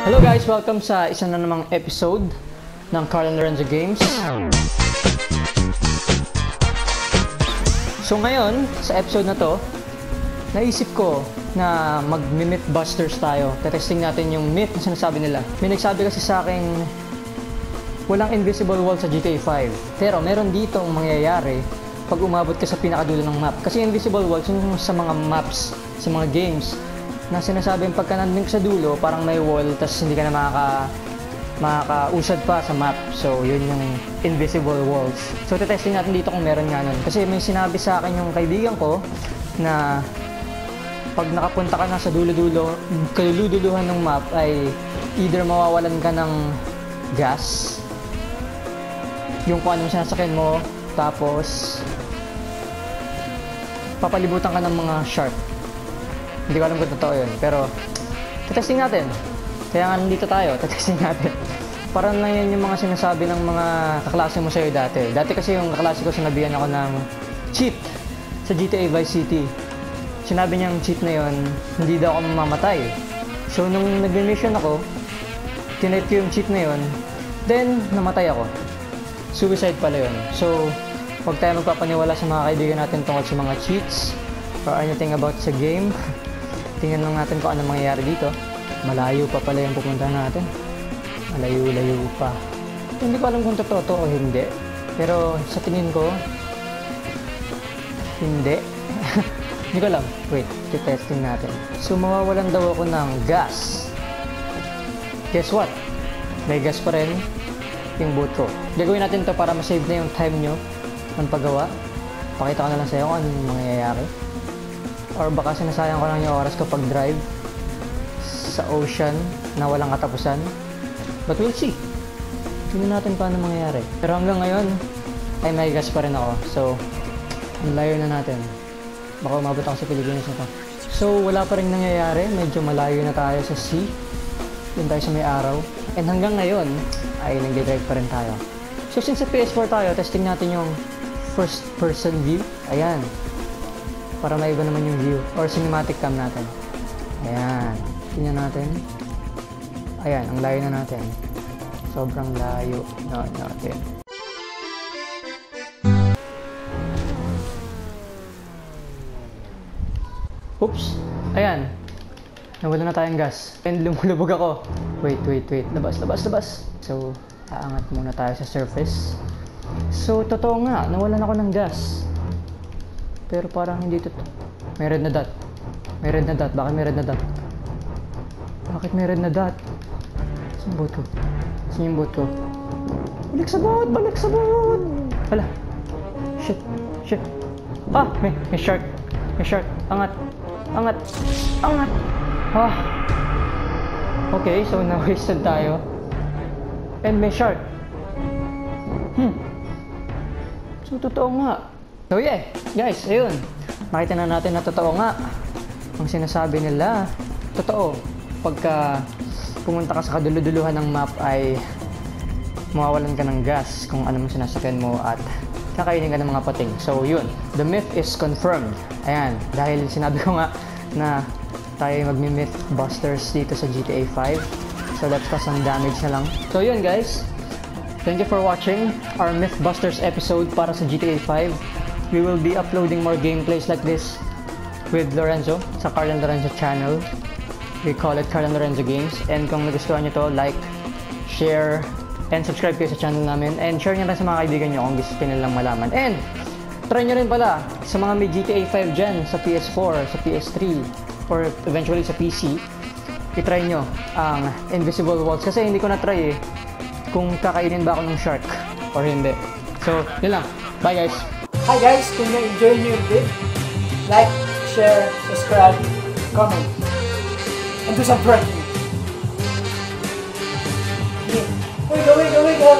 Hello guys! Welcome sa isa na namang episode ng Carl and Lorenzo Games. So ngayon, sa episode na to, naisip ko na mag-Mythbusters tayo. Testing natin yung myth na sinasabi nila. May nagsabi kasi sa akin, walang invisible wall sa GTA 5. Pero meron dito ang mangyayari pag umabot ka sa pinakadulo ng map. Kasi invisible walls yung sa mga maps, sa mga games, na sinasabing pagka nandun ka sa dulo, parang may wall, tapos hindi ka na makakausad pa sa map. So, yun yung invisible walls. So, testing natin dito kung meron nga nun. Kasi may sinabi sa akin yung kaibigan ko na pag nakapunta ka na sa kaluluduluhan ng map ay either mawawalan ka ng gas, yung kung anong sinasakyan mo, tapos papalibutan ka ng mga shark. Hindi ko alam kung totoo yun, pero testing natin. Kaya nga nandito tayo, testing natin. Parang lang yan yung mga sinasabi ng mga kaklase mo sa'yo dati. Dati kasi yung kaklase ko, sinabihan ako ng cheat sa GTA Vice City. Sinabi niyang cheat na yun, hindi daw ako mamamatay. So nung nag-mission ako, tinry ko yung cheat na yun, then namatay ako. Suicide pala yun. So, huwag tayo magpapaniwala sa mga kaibigan natin tungkol sa mga cheats or anything about sa game. Tingnan lang natin kung ano mangyayari dito. Malayo pa pala yung pupuntahan natin. Malayo-layo pa. Hindi ko alam kung totoo to o hindi. Pero sa tingin ko, hindi. Hindi ko alam. Wait, testing natin. So, mawawalan daw ako ng gas. Guess what? May gas pa rin yung boat ko. Gagawin natin to para ma-save na yung time nyo ng paggawa. Pakita ko na lang sa'yo kung anong mangyayari. Or baka sinasayang ko lang yung oras ko pag drive sa ocean na walang katapusan. But we'll see. Tingnan natin paano mangyayari. Pero hanggang ngayon, ay may gas pa rin ako. So, ang layo na natin. Baka umabot ako sa Pilipinas na to. So, wala pa rin nangyayari. Medyo malayo na tayo sa sea. Doon tayo sa may araw. And hanggang ngayon, ay nag-drive pa rin tayo. So, since sa PS4 tayo, testing natin yung first person view. Ayan. Para maiba naman yung view. Or cinematic cam natin. Ayan. Tingnan natin. Ayan, ang layo na natin. Sobrang layo na natin. Oops! Ayan. Nawala na tayong gas. And lumulubog ako. Wait. Labas. So, aangat muna tayo sa surface. So, totoo nga. Nawalan ako ng gas. Pero parang hindi totoo. May red na dot. Bakit may red na dot? Bakit may red na dot? Saan yung boat ko? Saan yung boat ko? Balik sa boat! Hala! Shit! Ah! May shark! Angat! Ah! Okay, so na-wasted tayo. And may shark! So, totoo nga. So yeah, guys, ayun. Nakita na natin na totoo nga. Ang sinasabi nila, totoo. Pagka pumunta ka sa kaduluduluhan ng map ay mawawalan ka ng gas kung ano man sinasakyan mo at kakainin ka ng mga pating. So yun, the myth is confirmed. Ayan, dahil sinabi ko nga na tayo mag-Mythbusters dito sa GTA 5. So let's cause some damage na lang. So yun guys, thank you for watching our Mythbusters episode para sa GTA 5. We will be uploading more gameplays like this with Lorenzo sa Carl and Lorenzo channel. We call it Carl and Lorenzo Games. And kung nagustuhan nyo to, like, share, and subscribe kayo sa channel namin. And share nyo rin sa mga kaibigan nyo kung gusto nilang malaman. And try nyo rin pala sa mga may GTA 5 dyan, sa PS4, sa PS3, or eventually sa PC, itry nyo ang invisible walls. Kasi hindi ko na-try kung kakainin ba ako ng shark or hindi. So, yun lang. Bye guys! Hi guys! Kung na-enjoy nyo yung video, like, share, subscribe, comment, and do some pranking. Wait, go!